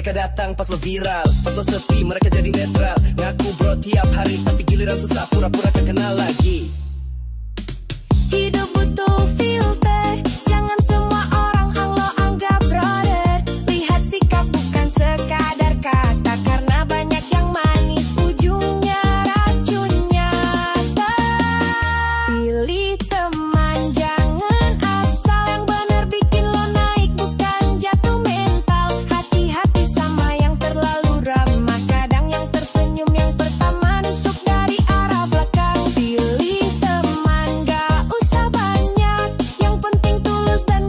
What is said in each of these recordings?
Mereka datang pas lo viral, pas lo sepi mereka jadi netral. Ngaku bro tiap hari tapi giliran susah pura-pura tak kenal lagi. Hidup butuh filter, jangan semua orang hang lo anggap brother. Lihat sikap bukan sekadar kata, karena banyak yang manis ujungnya racunnya. Pilih teman, jangan asal. Yang bener bikin lo naik bukan jatuh mental. Hati-hati sama yang terlalu ramah, kadang yang tersenyum yang pertama nusuk dari arah belakang. Pilih teman, gak usah banyak, yang penting tulus dan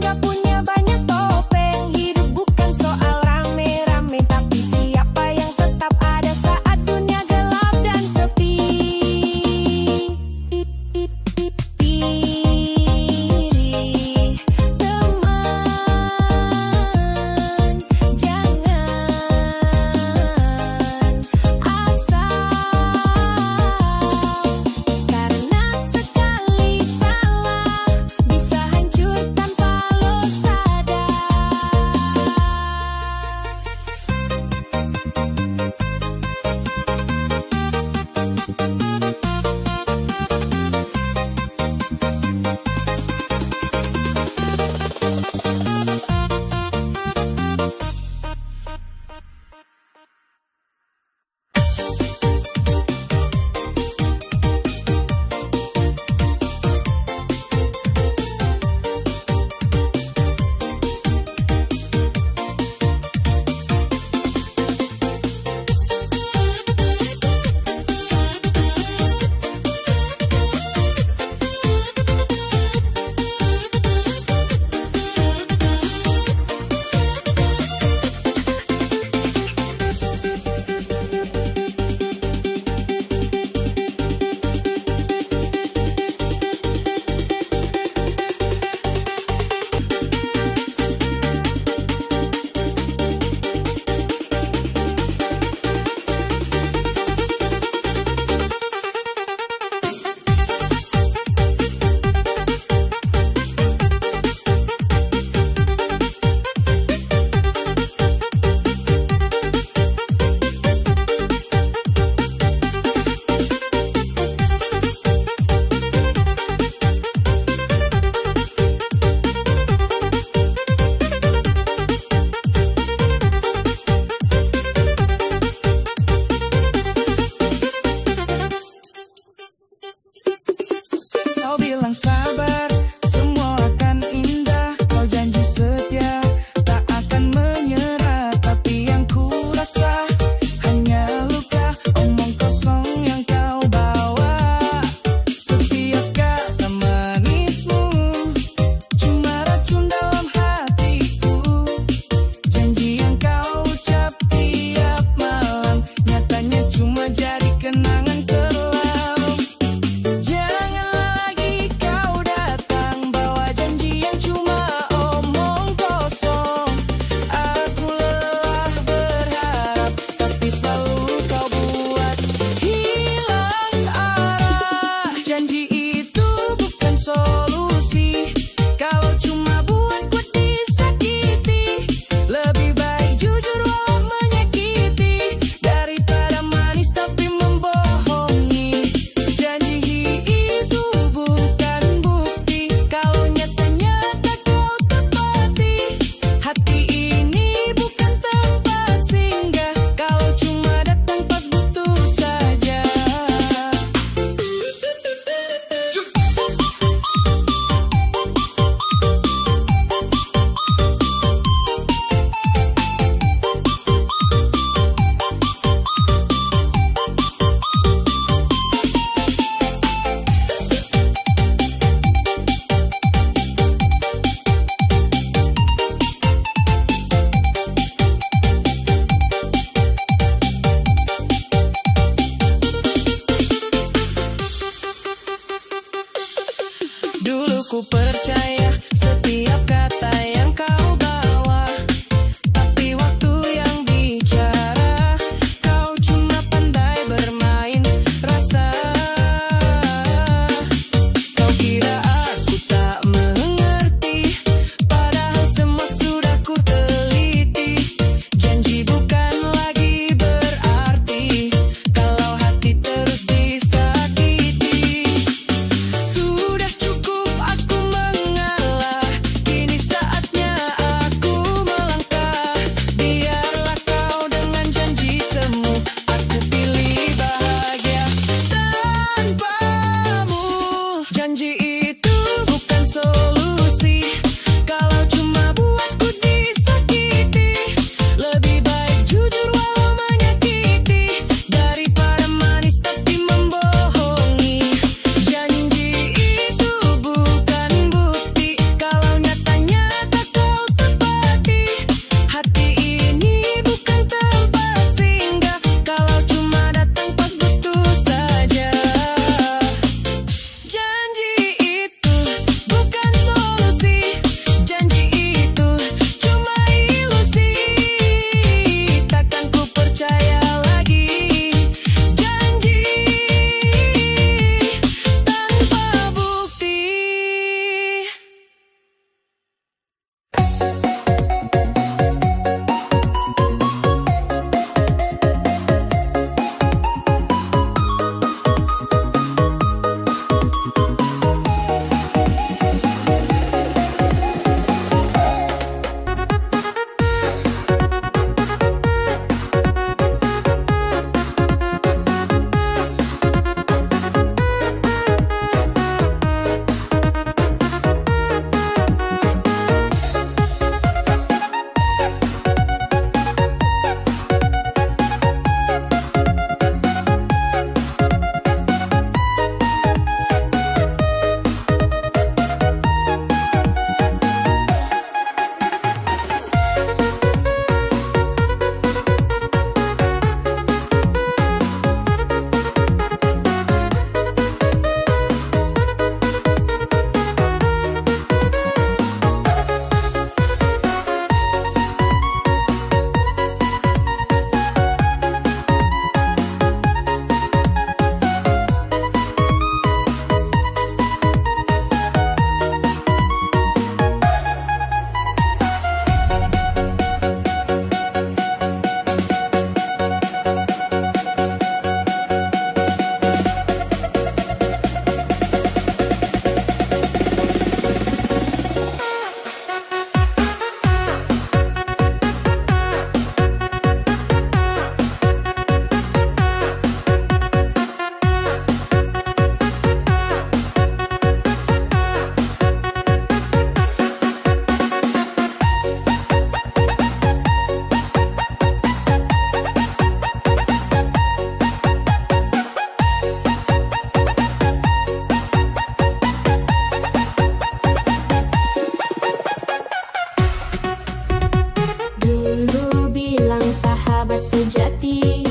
sahabat sejati,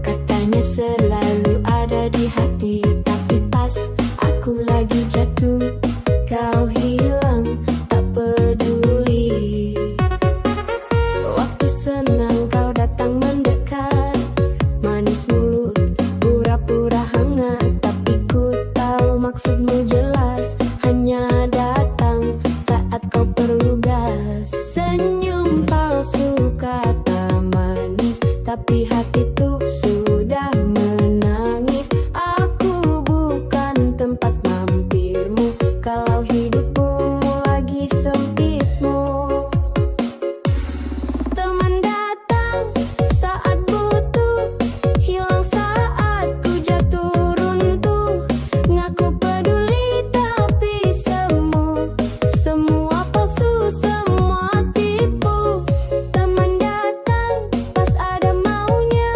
katanya selalu ada di hati. Tapi pas aku lagi jatuh, kau hilang, tak peduli. Waktu senang kau datang mendekat, manis mulut, pura-pura hangat. Tapi ku tahu maksudmu jelas, hanya datang saat kau perlu gas. Senyum palsu kata manis, tapi hati tuh sudah menangis. Aku bukan tempat mampirmu, kalau hidupmu lagi sempitmu. Teman datang saat butuh, hilang saat ku jatuh runtuh. Ngaku peduli tapi semua palsu, semua tipu. Teman datang pas ada maunya,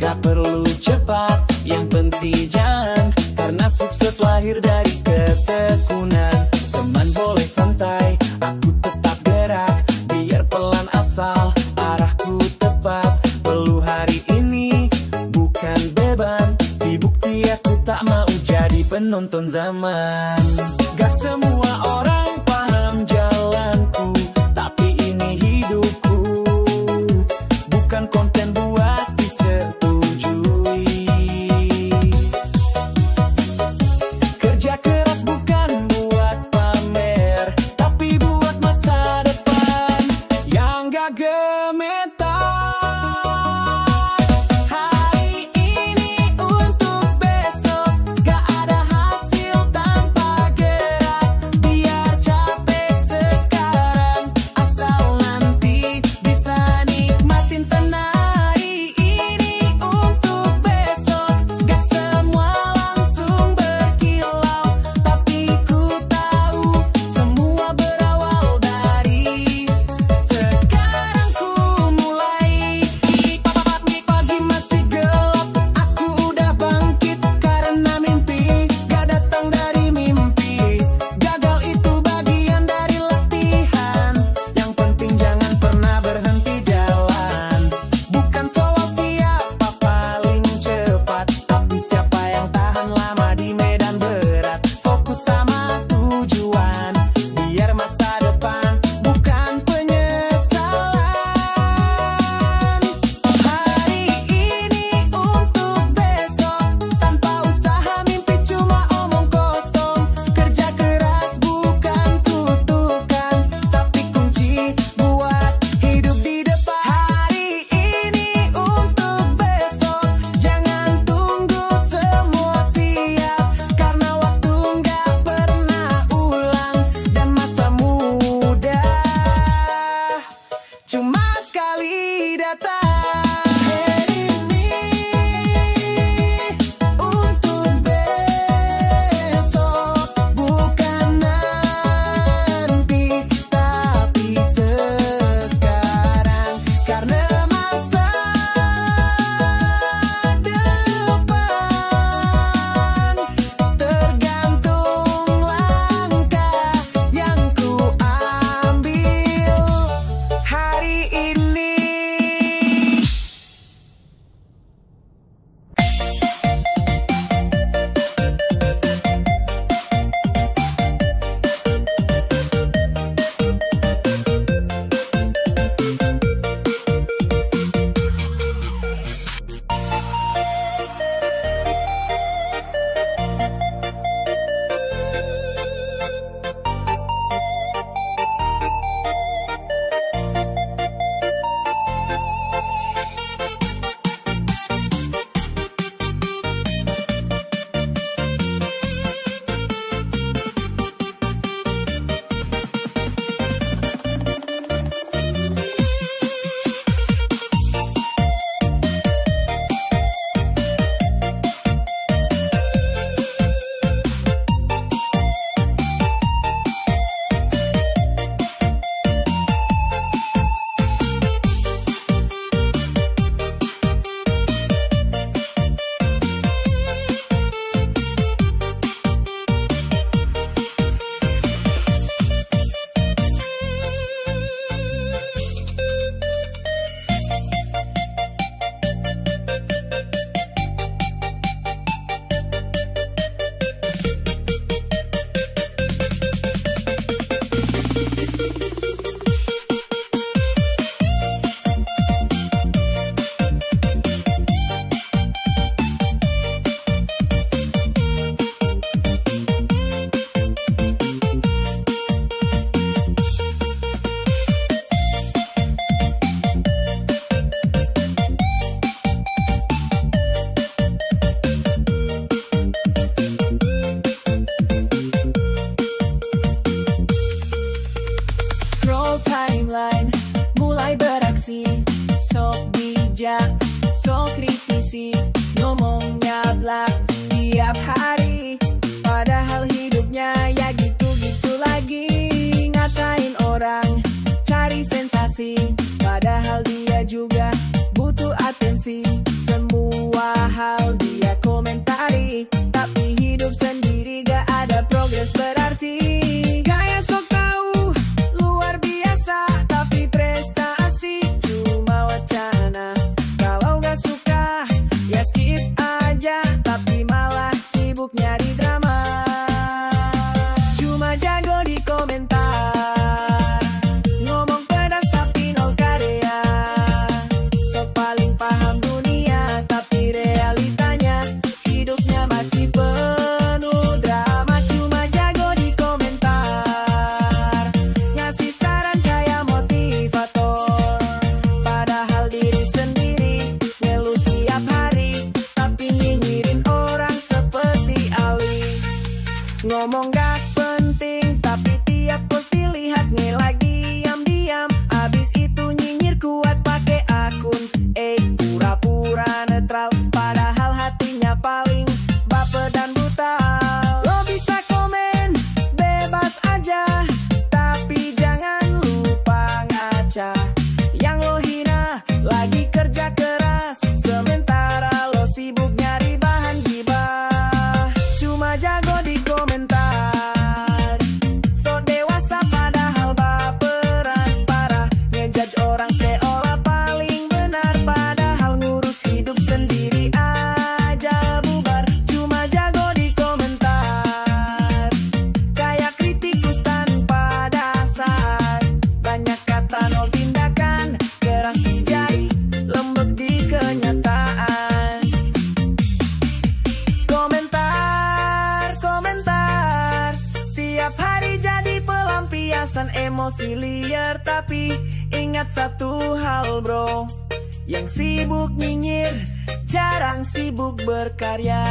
Gak perlu cepat, yang penting jangan, karena sukses lahir dari ketekunan. Teman boleh santai, aku tetap gerak, biar pelan asal arahku tepat. Perlu hari ini, bukan beban, dibukti aku tak mau jadi penonton zaman. Gak semua orang paham jalanku, tapi ini hidupku, bukan konten buat disetujui. Kerja keras bukan buat pamer, tapi buat masa depan yang gak gemetar. Hari ini untuk besok, gak ada hasil tanpa gerak. Biar capek sekarang, asal nanti bisa nikmatin tenang. Hari ini untuk besok, gak semua langsung berkilau, tapi ku tahu semua berawal dari sekarang. Ku mulai pagi masih gelap, aku udah bangkit karena mimpi gak datang dari mimpi. Gagal itu bagian dari latihan, yang penting jangan pernah berhenti jalan. Bukan soal siapa paling cepat, tapi siapa yang tahan lama di medan berat. Fokus sama tujuan, biar masa depan bukan penyesalan. Hari ini untuk besok, tanpa usaha mimpi cuma omong kosong. Kerja keras bukan kutukan, tapi kunci buat hidup di depan. Hari ini untuk besok, jangan tunggu semua siap, karena waktu nggak pernah ulang, dan masa muda cuma sekali datang. Hari ini untuk besok, bukan nanti, tapi sekarang, karena masa depan tergantung langkah yang ku ambil hari ini. Padahal dia juga butuh atensi. Semua emosi liar. Tapi ingat satu hal bro, yang sibuk nyinyir jarang sibuk berkarya.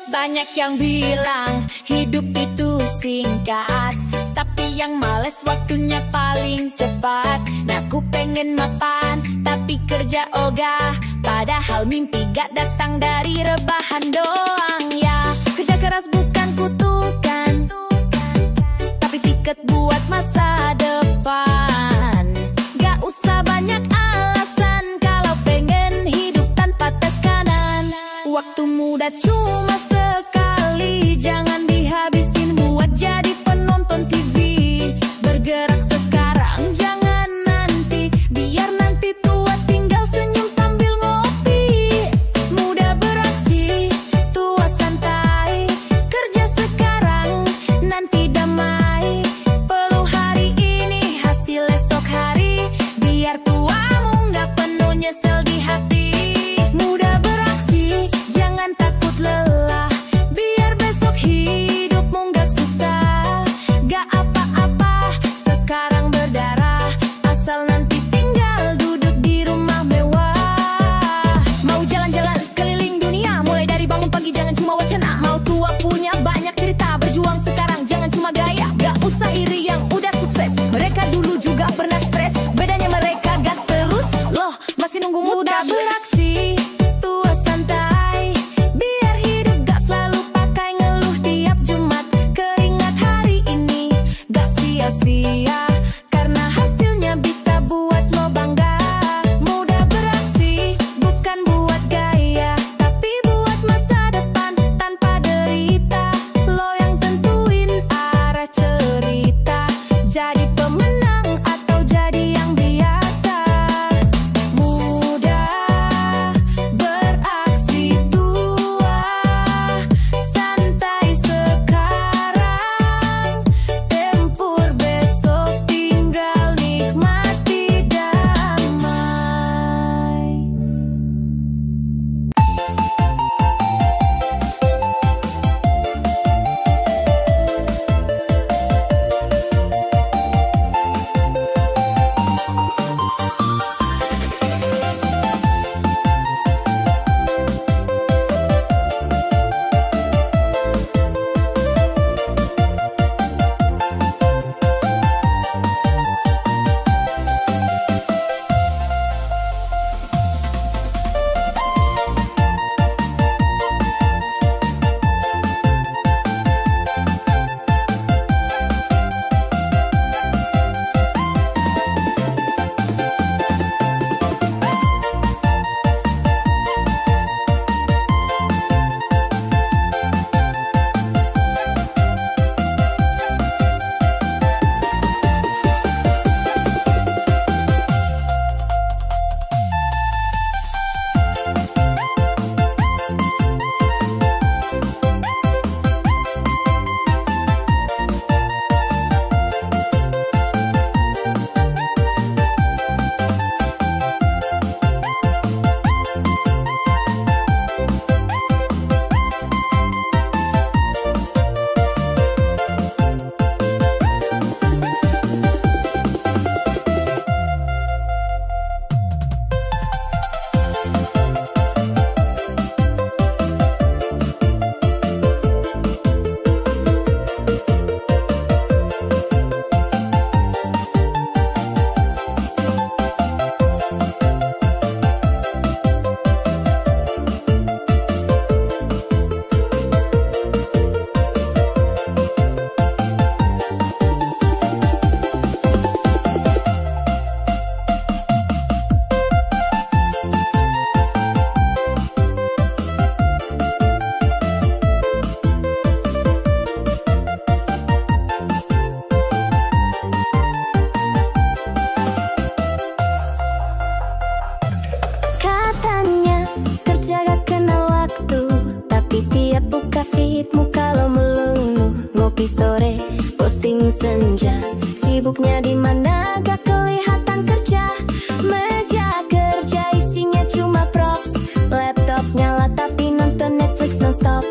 Banyak yang bilang hidup itu singkat, tapi yang males waktunya paling cepat. Nah aku pengen mapan, tapi kerja ogah, padahal mimpi gak datang dari rebahan doang. Ya kerja keras bukan kutukan, tapi tiket buat masa depan. Gak usah banyak alasan kalau pengen hidup tanpa tekanan. Waktu muda cuma sekali, jangan dihabisin buat jadi penonton TV. Bergerak sekarang, jangan nanti, biar nanti tua tinggal senyum sambil ngopi. Muda beraksi, tua santai, kerja sekarang, nanti damai. Peluh hari ini, hasil esok hari, biar tuamu gak penuh nyesel di hati. Muda beraksi, jangan takut lelah, biar besok hidupmu gak susah. Gak apa-apa sekarang berdarah, asal nanti tinggal duduk di rumah mewah. Mau jalan-jalan keliling dunia, mulai dari bangun pagi jangan cuma wacana. Mau tua punya banyak cerita, berjuang sekarang jangan cuma gaya. Gak usah iri yang udah sukses, mereka dulu juga pernah stres. Bedanya mereka gas terus, loh masih nunggu muda beraksi. Tua santai, biar hidup gak selalu pakai ngeluh tiap Kerja gak kenal waktu, tapi tiap buka feedmu kalau melulu. Ngopi sore, posting senja, sibuknya di mana gak kelihatan kerja. Meja kerja isinya cuma props, laptop nyala tapi nonton Netflix nonstop.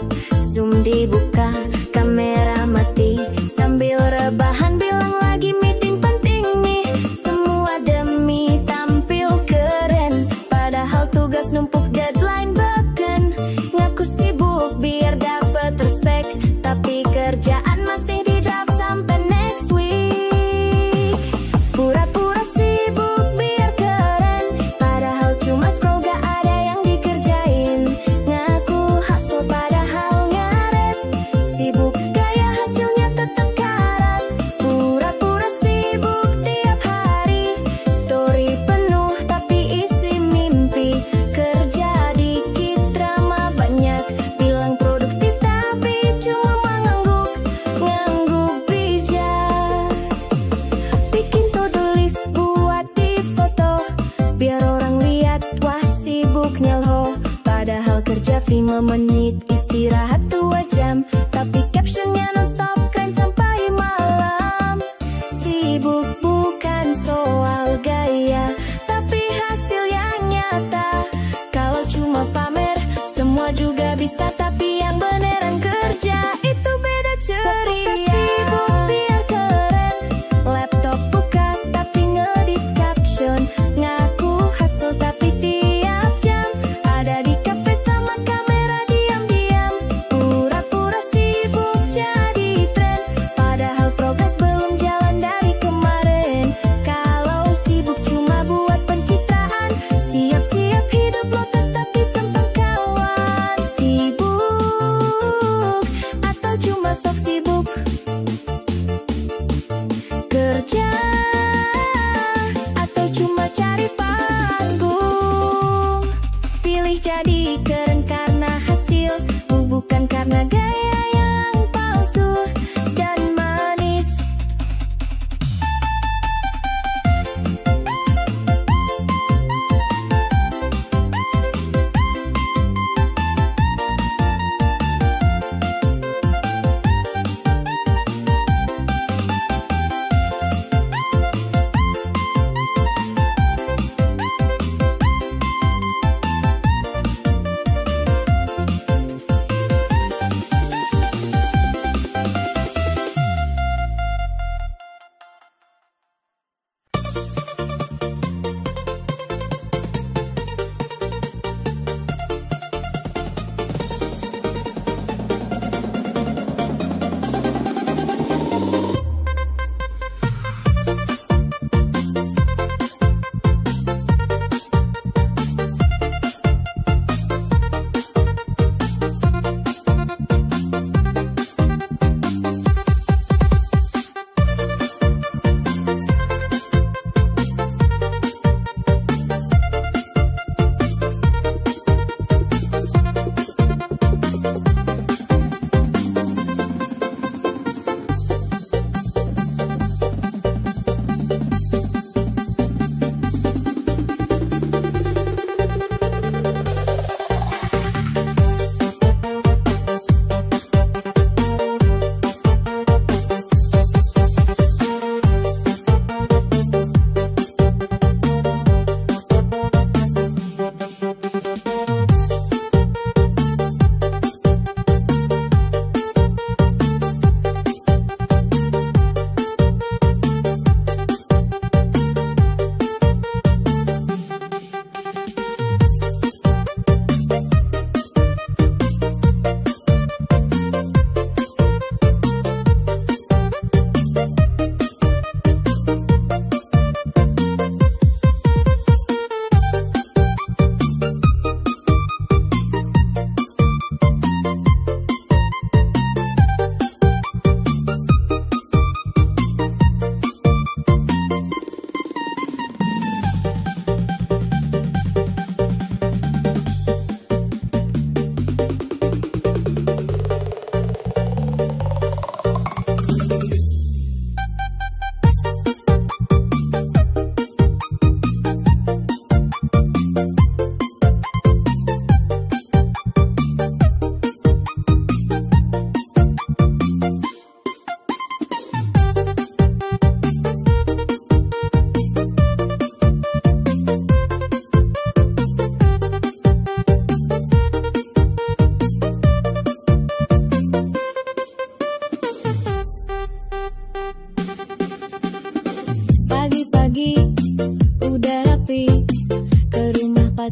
Zoom dibuka, kamera mati, sambil rebahan bilang lagi meeting penting nih. Semua demi tampil keren, padahal tugas numpuk deadline beken. Ngaku sibuk biar dapet respect, tapi kerjaan masih di draft sampai next week. Pura-pura sibuk biar keren, padahal cuma scroll gak ada yang dikerjain. Ngaku hustle padahal ngaret, sibuk gaya hasilnya tetap karat. Pura-pura sibuk tiap hari, story penuh tapi isi mimpi. Kerja dikit drama banyak, bilang produktif tapi cuma ngangguk bijak. Bikin to-do list buat di foto, biar orang lihat wah sibuknya loh. Padahal kerja 5 menit, istirahat 2 jam, tapi captionnya non-stop keren sampai malam. Sibuk bukan soal gaya, tapi hasil yang nyata. Kalau cuma pamer, semua juga bisa, tapi yang beneran kerja itu beda ceria. Sibuk biar keren, laptop buka tapi ngedit caption. Ngaku hustle tapi tiap jam ada di cafe sama kamera diam-diam. Pura-pura sibuk jadi tren, padahal progres belum jalan dari kemarin. Kalau sibuk cuma buat pencitraan, siap-siap hidup lo tetap di tempat kawan. Sibuk atau cuma sok sibuk? Kerja atau cuma cari panggung? Pilih jadi keren karena hasil, bukan karena gaya yang palsu dan manis.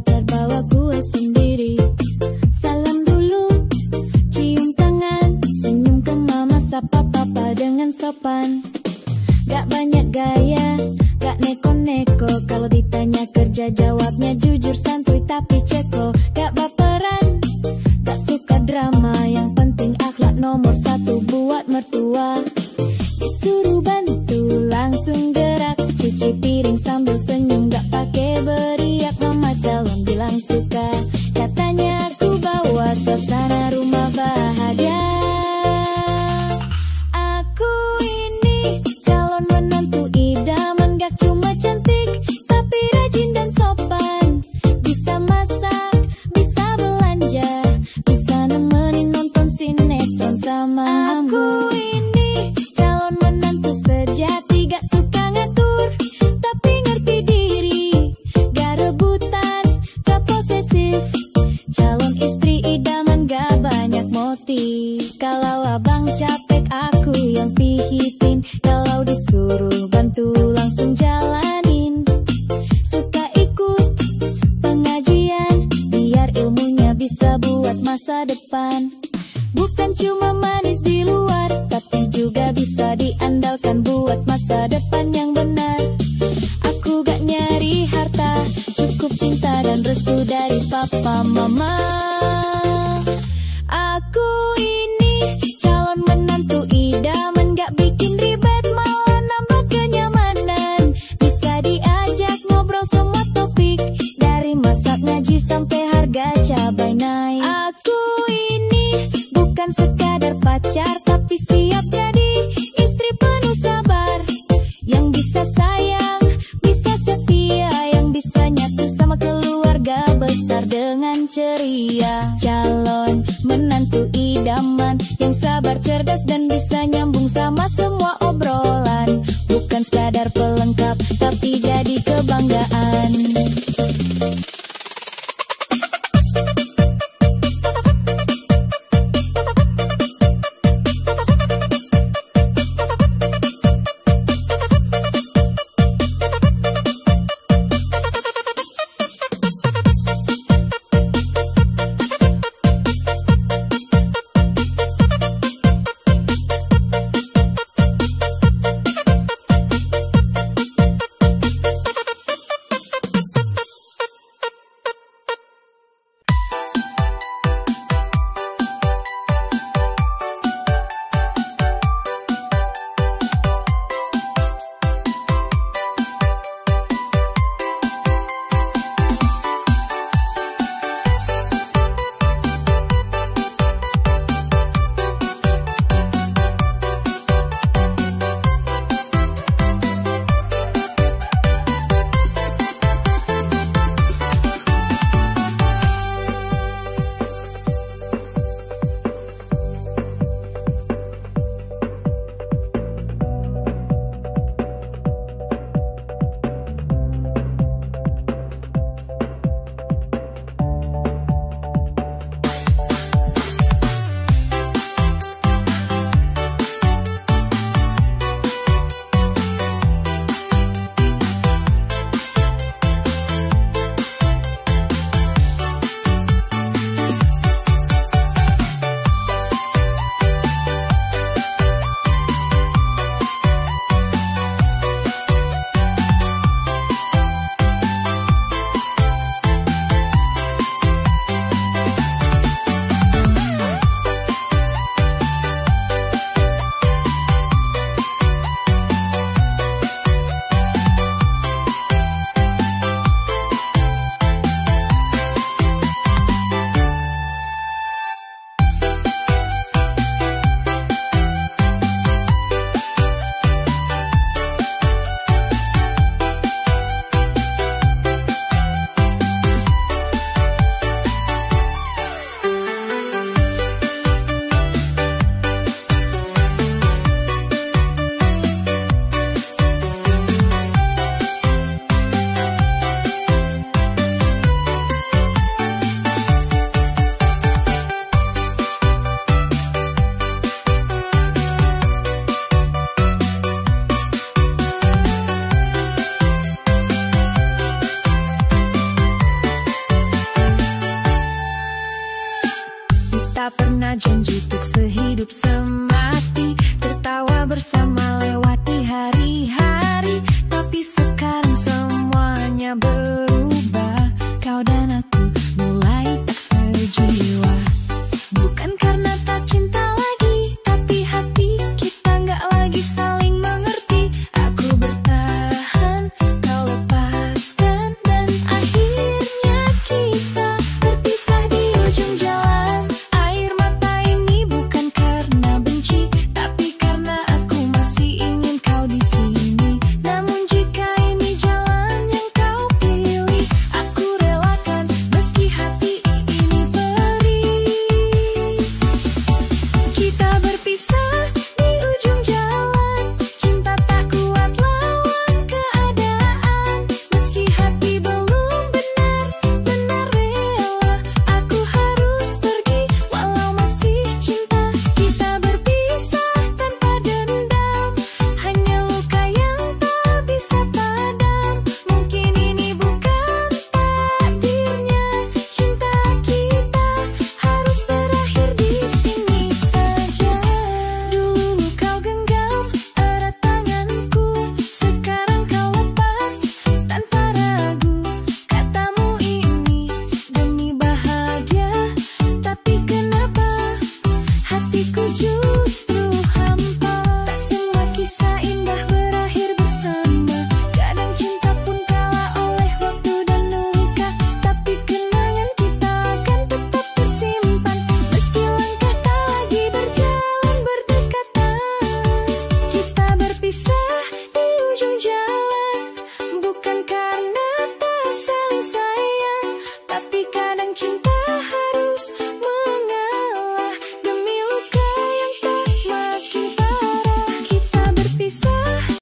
pacar bawa gue sendiri. Salam dulu, cium tangan, senyum ke mama, sapa papa dengan sopan. Gak banyak gaya, gak neko-neko, kalau ditanya kerja jawabnya jujur santuy tapi ceko. Gak baperan, gak suka drama, yang penting akhlak nomor satu buat mertua. Disuruh bantu langsung gerak, cuci piring sambil senyum gak pakai beriak. Mama calon bilang suka, katanya aku bawa suasana rumah bahagia. Aku ini calon menantu idaman, gak cuma cantik tapi rajin dan sopan. Bisa masak, bisa belanja, bisa nemenin nonton sinetron sama aku ini calon menantu sejati, gak suka ngatur tapi ngerti diri, gak rebutan, gak posesif. Calon istri idaman gak banyak motif. Kalau abang capek aku yang pihitin, kalau disuruh bantu langsung jalanin. Suka ikut pengajian biar ilmunya bisa buat masa depan. Bukan cuma manis di luar, tapi juga bisa diandalkan buat masa depan yang benar. Aku gak nyari harta, cukup cinta dan restu dari papa mama. Aku ini calon menantu idaman, gak bikin ribet malah nambah kenyamanan. Bisa diajak ngobrol semua topik, dari masak ngaji sampai harga cabai naik. Aku ini bukan sekadar pacar, tapi siap jadi istri penuh sabar, yang bisa sayang, bisa setia, yang bisa nyatu sama keluarga besar dengan ceria. Calon menantu idaman yang sabar, cerdas dan bisa nyambung sama semua obrolan. Bukan sekadar pelengkap, tapi jadi kebanggaan.